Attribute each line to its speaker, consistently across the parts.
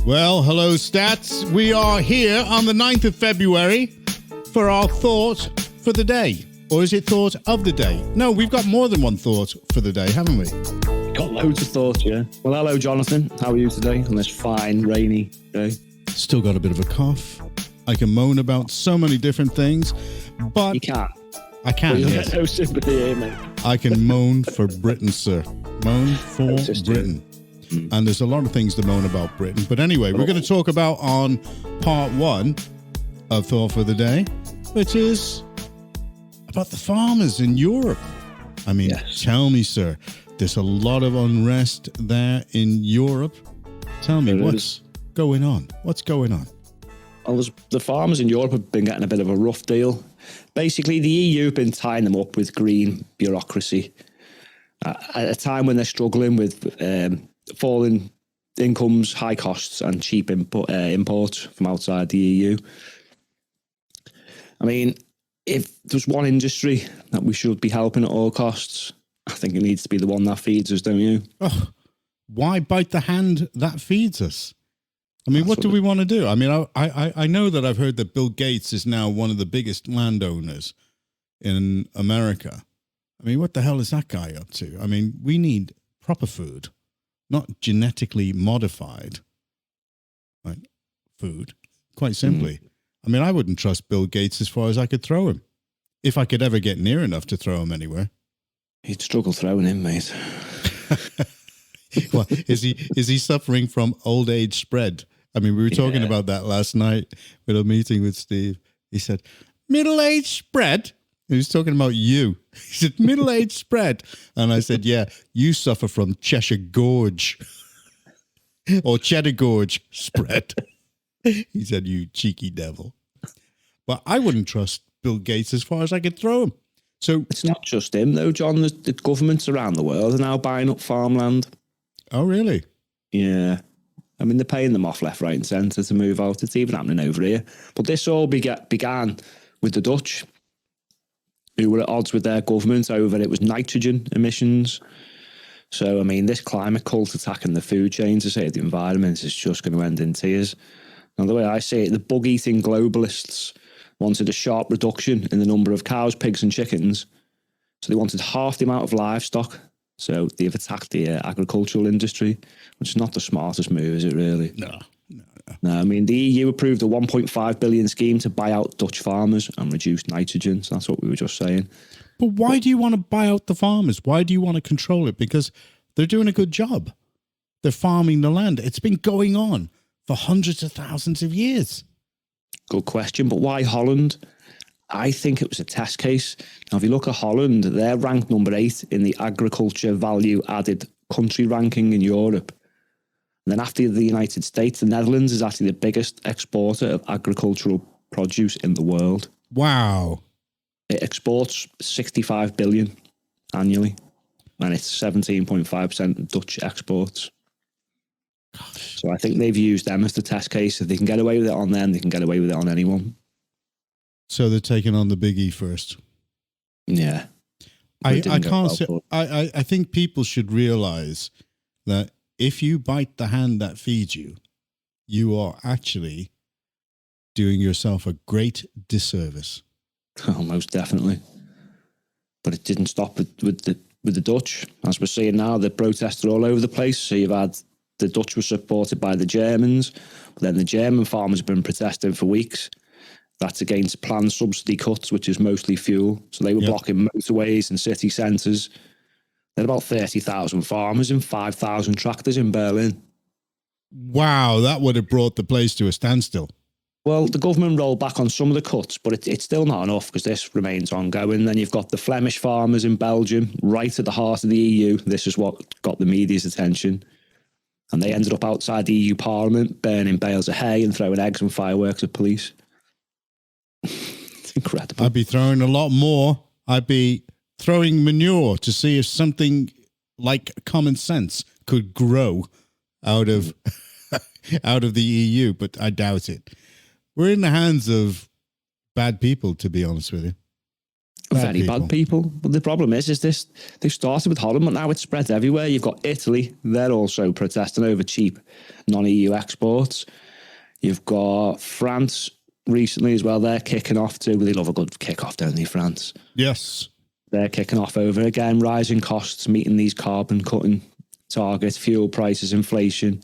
Speaker 1: Well, hello, Stats. We are here on the 9th of February for our thought for the day. Or is it thought of the day? No, we've got more than one thought for the day, haven't we?
Speaker 2: Got loads of thoughts, yeah. Well, hello, Jonathan. How are you today on this fine, rainy day?
Speaker 1: Still got a bit of a cough. I can moan about so many different things, but...
Speaker 2: You can't.
Speaker 1: I can,
Speaker 2: You'll
Speaker 1: yes.
Speaker 2: get no sympathy here, mate.
Speaker 1: I can moan for Britain, sir. Moan for Britain. And there's a lot of things to moan about Britain. But anyway, we're going to talk about on part one of Thought for the Day, which is about the farmers in Europe. I mean, Tell me, sir, there's a lot of unrest there in Europe. Tell me, what's going on? What's going on?
Speaker 2: Well, the farmers in Europe have been getting a bit of a rough deal. Basically, the EU have been tying them up with green bureaucracy at a time when they're struggling with falling incomes, high costs, and cheap imports from outside the EU. I mean, if there's one industry that we should be helping at all costs, I think it needs to be the one that feeds us, don't you?
Speaker 1: Oh, why bite the hand that feeds us? I mean, what do we want to do? I mean, I know that I've heard that Bill Gates is now one of the biggest landowners in America. I mean, what the hell is that guy up to? I mean, we need proper food, not genetically modified food, quite simply. I mean, I wouldn't trust Bill Gates as far as I could throw him, if I could ever get near enough to throw him anywhere.
Speaker 2: He'd struggle throwing him, mate.
Speaker 1: Well, is he suffering from old age spread? I mean, we were talking about that last night with a meeting with Steve. He said, middle age spread? He was talking about you. He said, middle age spread. And I said, yeah, you suffer from Cheshire Gorge or Cheddar Gorge spread. He said, you cheeky devil. But I wouldn't trust Bill Gates as far as I could throw him. So
Speaker 2: it's not just him, though, John. The governments around the world are now buying up farmland.
Speaker 1: Oh, really?
Speaker 2: Yeah. I mean, they're paying them off left, right and centre to move out. It's even happening over here. But this all began with the Dutch, who were at odds with their government over it was nitrogen emissions. So, I mean, this climate cult attacking the food chain to save the environment is just going to end in tears. Now, the way I see it, the bug-eating globalists wanted a sharp reduction in the number of cows, pigs and chickens. So they wanted half the amount of livestock. So they've attacked the agricultural industry, which is not the smartest move, is it really?
Speaker 1: No.
Speaker 2: I mean, the EU approved a 1.5 billion scheme to buy out Dutch farmers and reduce nitrogen. So that's what we were just saying.
Speaker 1: But why do you want to buy out the farmers? Why do you want to control it? Because they're doing a good job. They're farming the land. It's been going on for hundreds of thousands of years.
Speaker 2: Good question. But why Holland? I think it was a test case. Now, if you look at Holland, they're ranked number 8 in the agriculture value added country ranking in Europe. And then after the United States, the Netherlands is actually the biggest exporter of agricultural produce in the world.
Speaker 1: Wow.
Speaker 2: It exports 65 billion annually, and it's 17.5% Dutch exports. Gosh. So I think they've used them as the test case. If they can get away with it on them, they can get away with it on anyone.
Speaker 1: So they're taking on the Big E first.
Speaker 2: Yeah.
Speaker 1: I can't say, I think people should realize that if you bite the hand that feeds you, you are actually doing yourself a great disservice.
Speaker 2: Oh, most definitely. But it didn't stop with the Dutch. As we're seeing now, the protests are all over the place. So you've had the Dutch were supported by the Germans, but then the German farmers have been protesting for weeks. That's against planned subsidy cuts, which is mostly fuel. So they were blocking motorways and city centres. There are about 30,000 farmers and 5,000 tractors in Berlin.
Speaker 1: Wow, that would have brought the place to a standstill.
Speaker 2: Well, the government rolled back on some of the cuts, but it's still not enough because this remains ongoing. Then you've got the Flemish farmers in Belgium, right at the heart of the EU. This is what got the media's attention. And they ended up outside the EU Parliament, burning bales of hay and throwing eggs and fireworks at police. It's incredible.
Speaker 1: I'd be throwing a lot more. I'd be throwing manure to see if something like common sense could grow out of the EU, but I doubt it. We're in the hands of bad people, to be honest with you.
Speaker 2: Very bad people. But the problem is this, they've started with Holland, but now it's spread everywhere. You've got Italy. They're also protesting over cheap non-EU exports. You've got France recently as well. They're kicking off too. They love a good kick-off, don't they, France?
Speaker 1: Yes.
Speaker 2: They're kicking off over, again, rising costs, meeting these carbon cutting targets, fuel prices, inflation.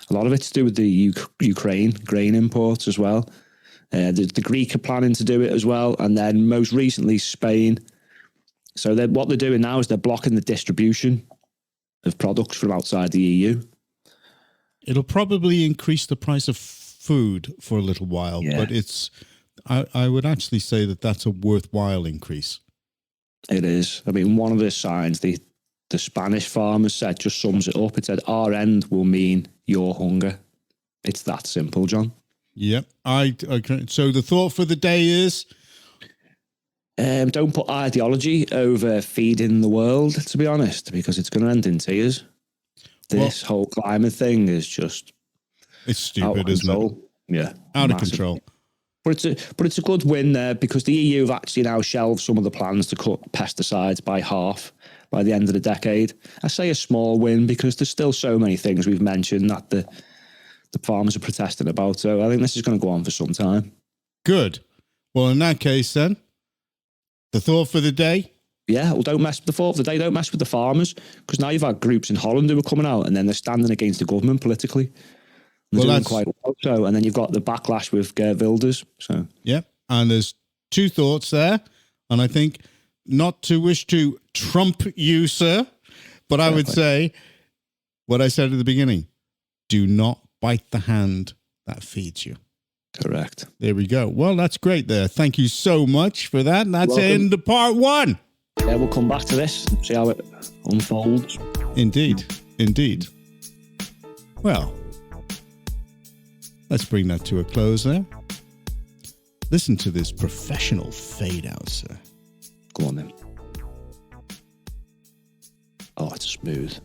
Speaker 2: A lot of it's to do with the Ukraine grain imports as well. The Greek are planning to do it as well. And then most recently, Spain. So what they're doing now is they're blocking the distribution of products from outside the EU.
Speaker 1: It'll probably increase the price of food for a little while, but I would actually say that that's a worthwhile increase.
Speaker 2: It is. I mean, one of the signs the Spanish farmers said just sums it up. It said, our end will mean your hunger. It's that simple, John.
Speaker 1: Yep. So the thought for the day is?
Speaker 2: Don't put ideology over feeding the world, to be honest, because it's going to end in tears. This whole climate thing is just...
Speaker 1: It's stupid, isn't it?
Speaker 2: Yeah.
Speaker 1: Out of control.
Speaker 2: But it's a good win there because the EU have actually now shelved some of the plans to cut pesticides by half by the end of the decade. I say a small win because there's still so many things we've mentioned that the farmers are protesting about. So I think this is going to go on for some time. Good.
Speaker 1: Well, in that case, then, the thought for the day?
Speaker 2: Yeah, well, don't mess with the thought for the day. Don't mess with the farmers, because now you've had groups in Holland who are coming out and then they're standing against the government politically. Well, that's quite well. So, and then you've got the backlash with Geert Wilders. So,
Speaker 1: yeah, and there's two thoughts there, and I think not to wish to trump you, sir, but I would say what I said at the beginning: do not bite the hand that feeds you.
Speaker 2: Correct.
Speaker 1: There we go. Well, that's great there. Thank you so much for that. And that's end of part one.
Speaker 2: Yeah, we'll come back to this and see how it unfolds.
Speaker 1: Indeed. Indeed. Well, let's bring that to a close there. Listen to this professional fade out, sir.
Speaker 2: Go on then. Oh, it's smooth.